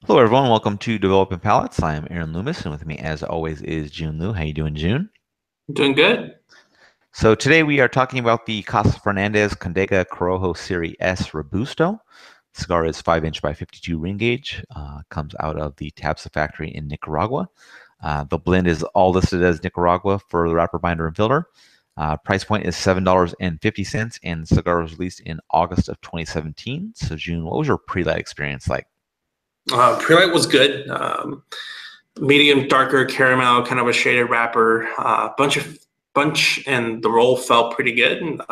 Hello, everyone. Welcome to Developing Palates. I am Aaron Loomis, and with me, as always, is June Liu. How you doing, June? Doing good. So today we are talking about the Casa Fernandez Condega Corojo Serie S Robusto. Cigar is 5-inch by 52 ring gauge. Comes out of the Tabsa factory in Nicaragua. The blend is all listed as Nicaragua for the wrapper, binder, and filter. Price point is $7.50, and the cigar was released in August of 2017. So, June, what was your pre-light experience like? Prelight was good. Medium, darker caramel, kind of a shaded wrapper. Bunch, and the roll felt pretty good.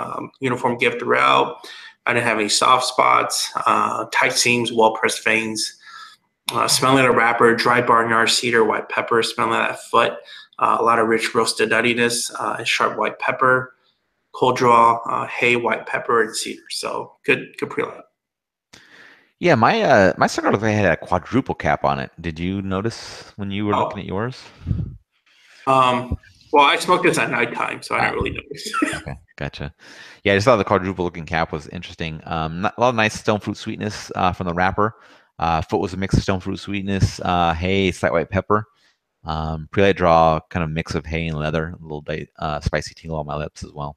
Uniform give throughout. I didn't have any soft spots. Tight seams, well pressed veins. Smelling the wrapper, dry barnyard cedar, white pepper. Smelling that foot. A lot of rich roasted nuttiness and sharp white pepper. Cold draw, hay, white pepper, and cedar. So good prelight. Yeah, my cigar looked like it had a quadruple cap on it. Did you notice when you were looking Oh, at yours? Um, well, I smoked this at nighttime, so I didn't Ah, really notice. okay, gotcha. Yeah, I just thought the quadruple looking cap was interesting. A lot of nice stone fruit sweetness from the wrapper. Foot was a mix of stone fruit sweetness, hay, slight white pepper. Pre-light draw, kind of mix of hay and leather, a little spicy tingle on my lips as well.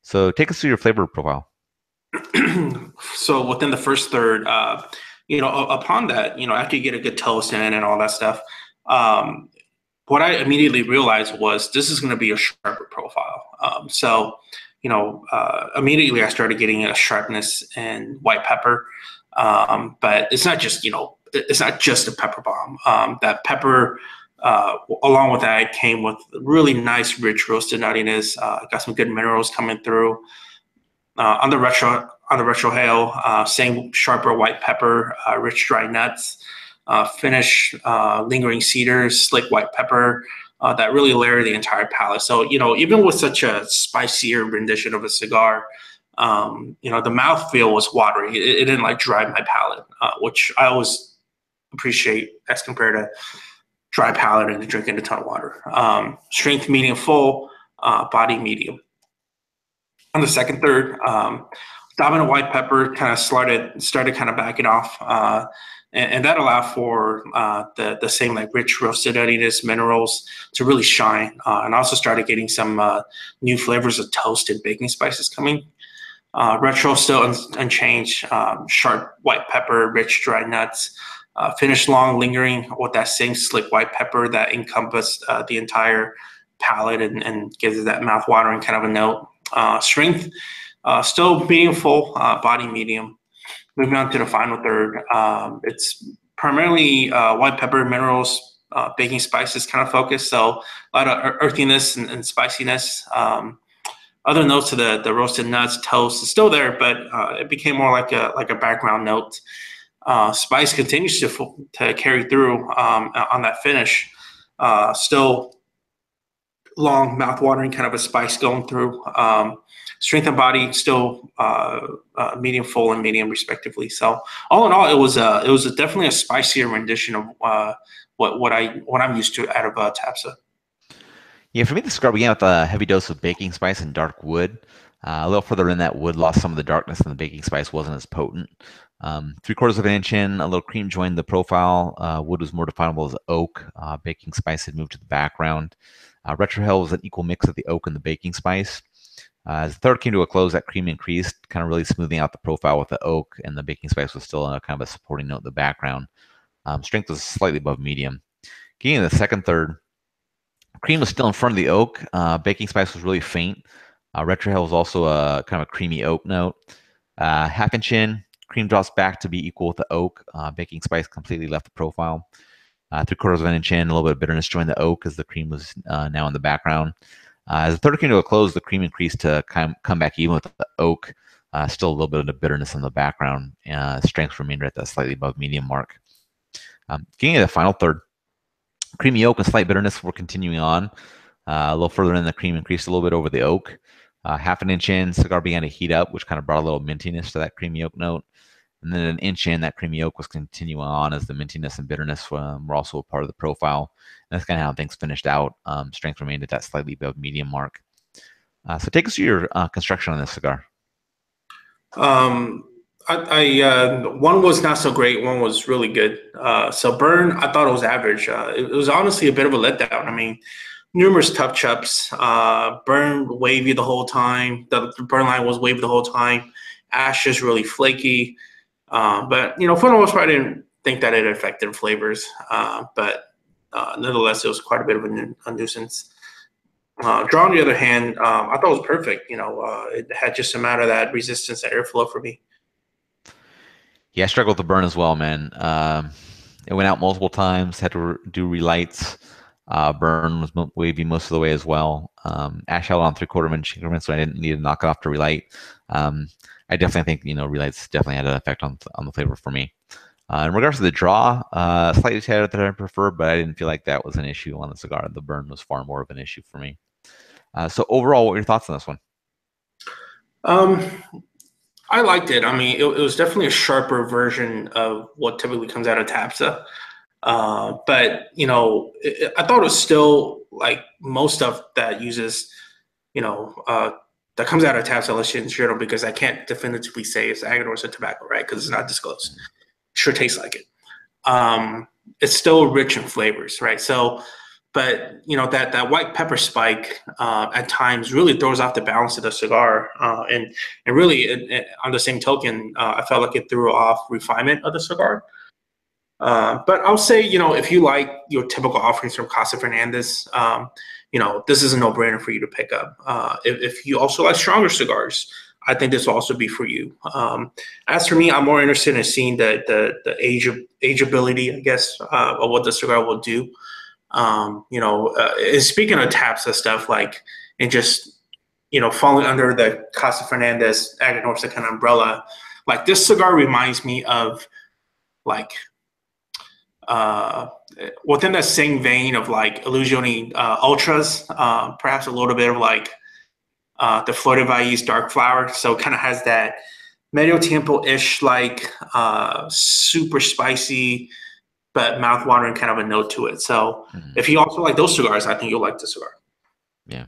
So take us through your flavor profile. So within the first third, upon that, after you get a good toast in and all that stuff, um, what I immediately realized was this is going to be a sharper profile. Immediately I started getting a sharpness and white pepper. But it's not just, it's not just a pepper bomb. That pepper, along with that, it came with really nice, rich roasted nuttiness. Got some good minerals coming through. On the retro hail, same sharper white pepper, rich dry nuts, finish lingering cedars, slick white pepper that really layer the entire palate. So even with such a spicier rendition of a cigar, the mouthfeel was watery. It didn't like dry my palate, which I always appreciate as compared to dry palate and drinking a ton of water. Strength medium full, body medium. On the second third, dominant white pepper kind of started kind of backing off, and that allowed for the same like rich roasted nuttiness minerals to really shine, and also started getting some new flavors of toast and baking spices coming. Retro still unchanged, sharp white pepper, rich dry nuts, finish long lingering with that same slick white pepper that encompassed the entire palate and gives it that mouth watering kind of a note. Strength still medium full, body medium. Moving on to the final third, it's primarily white pepper, minerals, baking spices kind of focus. So a lot of earthiness and spiciness. Other notes of the roasted nuts, toast is still there, but it became more like a background note. Spice continues to carry through on that finish. Still long mouth-watering kind of a spice going through. Strength and body still medium full and medium respectively. So all in all, it was definitely a spicier rendition of what I'm used to out of Tapsa. Yeah, for me, the cigar began with a heavy dose of baking spice and dark wood. A little further in, that wood lost some of the darkness, and the baking spice wasn't as potent. 3/4 of an inch in, a little cream joined the profile. Wood was more definable as oak. Baking spice had moved to the background. Retrohale was an equal mix of the oak and the baking spice. As the third came to a close, that cream increased, kind of really smoothing out the profile with the oak, and the baking spice was still a kind of a supporting note in the background. Strength was slightly above medium. Getting to the second third, cream was still in front of the oak. Baking spice was really faint. Retrohale was also a kind of a creamy oak note. Half inch in, cream drops back to be equal with the oak. Baking spice completely left the profile. 3/4 of an inch in, a little bit of bitterness joined the oak as the cream was now in the background. As the third came to a close, the cream increased to come back even with the oak. Still a little bit of the bitterness in the background. Strength remained at that slightly above medium mark. Getting to the final third, creamy oak and slight bitterness were continuing on. A little further in, the cream increased a little bit over the oak. Half an inch in, cigar began to heat up, which kind of brought a little mintiness to that creamy oak note. And then an inch in, that creamy oak was continuing on as the mintiness and bitterness were also a part of the profile. And that's kind of how things finished out. Strength remained at that slightly above medium mark. So take us through your construction on this cigar. Um, One was not so great. One was really good. So burn, I thought it was average. It was honestly a bit of a letdown. I mean, numerous tough chups. Burn wavy the whole time. The burn line was wavy the whole time. Ash just really flaky. But for the most part, I didn't think that it affected flavors. But nonetheless, it was quite a bit of a nuisance. Draw, on the other hand, I thought it was perfect. It had just a matter of that resistance to airflow for me. Yeah, I struggled with the burn as well, man. It went out multiple times, had to do relights. Burn was wavy most of the way as well. Ash held on 3/4 inch increments, so I didn't need to knock it off to relight. I definitely think relights definitely had an effect on the flavor for me. In regards to the draw, slightly tighter than I prefer, but I didn't feel like that was an issue on the cigar. The burn was far more of an issue for me. So overall, what were your thoughts on this one? Um, I liked it. I mean, it was definitely a sharper version of what typically comes out of Tapsa. But I thought it was still like most stuff that uses, that comes out of Tapsa in general, because I can't definitively say it's Aganorsa tobacco, right? Because it's not disclosed. Sure tastes like it. It's still rich in flavors, right? So, but that white pepper spike at times really throws off the balance of the cigar, and really on the same token, I felt like it threw off refinement of the cigar. But I'll say, if you like your typical offerings from Casa Fernandez, this is a no-brainer for you to pick up. If you also like stronger cigars, I think this will also be for you. As for me, I'm more interested in seeing the ageability, I guess, of what the cigar will do. And speaking of Tapsa stuff, like, and just, falling under the Casa Fernandez Aganorsa kind of umbrella, like this cigar reminds me of like, within that same vein of like Illusione Ultras, perhaps a little bit of like the Flor de Valles Dark Flower. So it kind of has that medio tiempo-ish, like super spicy, but mouth-watering kind of a note to it. So if you also like those cigars, I think you'll like the cigar. Yeah.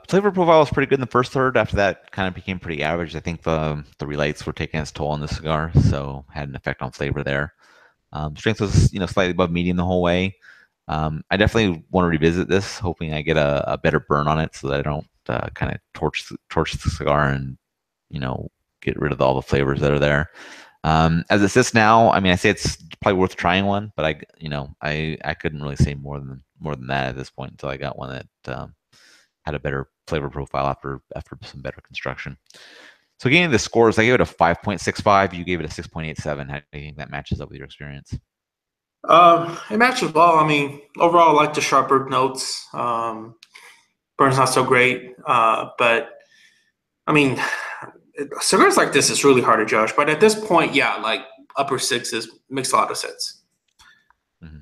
Flavor profile was pretty good in the first third. After that, kind of became pretty average. I think the relights were taking its toll on the cigar, so had an effect on flavor there. Strength was slightly above medium the whole way. I definitely want to revisit this, hoping I get a better burn on it, so that I don't kind of torch the cigar and get rid of all the flavors that are there. As it sits now, I mean, I say it's probably worth trying one, but I couldn't really say more than that at this point until I got one that had a better flavor profile after some better construction. So getting the scores, I gave it a 5.65. You gave it a 6.87. How do you think that matches up with your experience? It matches well. I mean, overall, I like the sharper notes. Burn's not so great, but I mean, cigars like this is really hard to judge. But at this point, yeah, like upper sixes makes a lot of sense. Mm-hmm.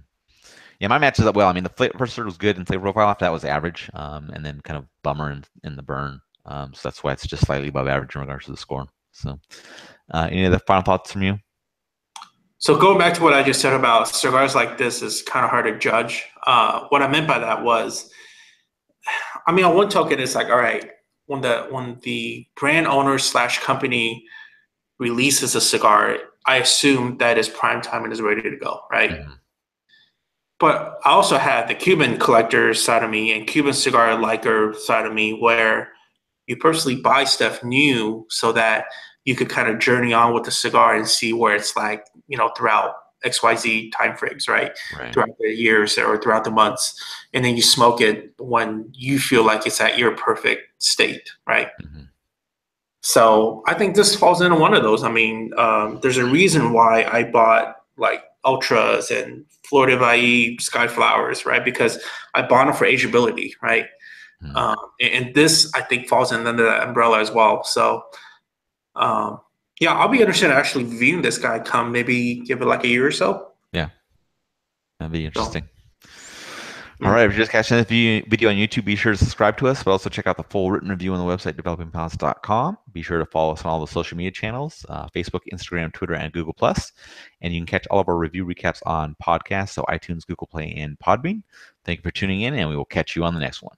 Yeah, mine matches up well. I mean, the first third was good in flavor profile. After that was average, and then kind of bummer in the burn. So that's why it's just slightly above average in regards to the score. So, any other final thoughts from you? So going back to what I just said about cigars like this is kind of hard to judge. What I meant by that was, I mean, on one token, it's like, all right, when the brand owner / company releases a cigar, I assume that is prime time and is ready to go, right? Mm-hmm. But I also have the Cuban collector side of me and Cuban cigar liker side of me, where you personally buy stuff new so that you could kind of journey on with the cigar and see where it's like, throughout XYZ timeframes, right? Throughout the years or throughout the months. And then you smoke it when you feel like it's at your perfect state, right? Mm-hmm. So I think this falls into one of those. I mean, there's a reason why I bought like Ultras and Flor de Valles Sky Flowers, right? Because I bought them for ageability, right? Mm-hmm. And this, I think, falls under that umbrella as well. So, yeah, I'll be interested in actually viewing this guy come maybe give it like a year or so. Yeah, that'd be interesting. All right, if you're just catching this video on YouTube, be sure to subscribe to us, but also check out the full written review on the website, developingpalates.com. Be sure to follow us on all the social media channels, Facebook, Instagram, Twitter, and Google+. And you can catch all of our review recaps on podcasts, so iTunes, Google Play, and Podbean. Thank you for tuning in, and we will catch you on the next one.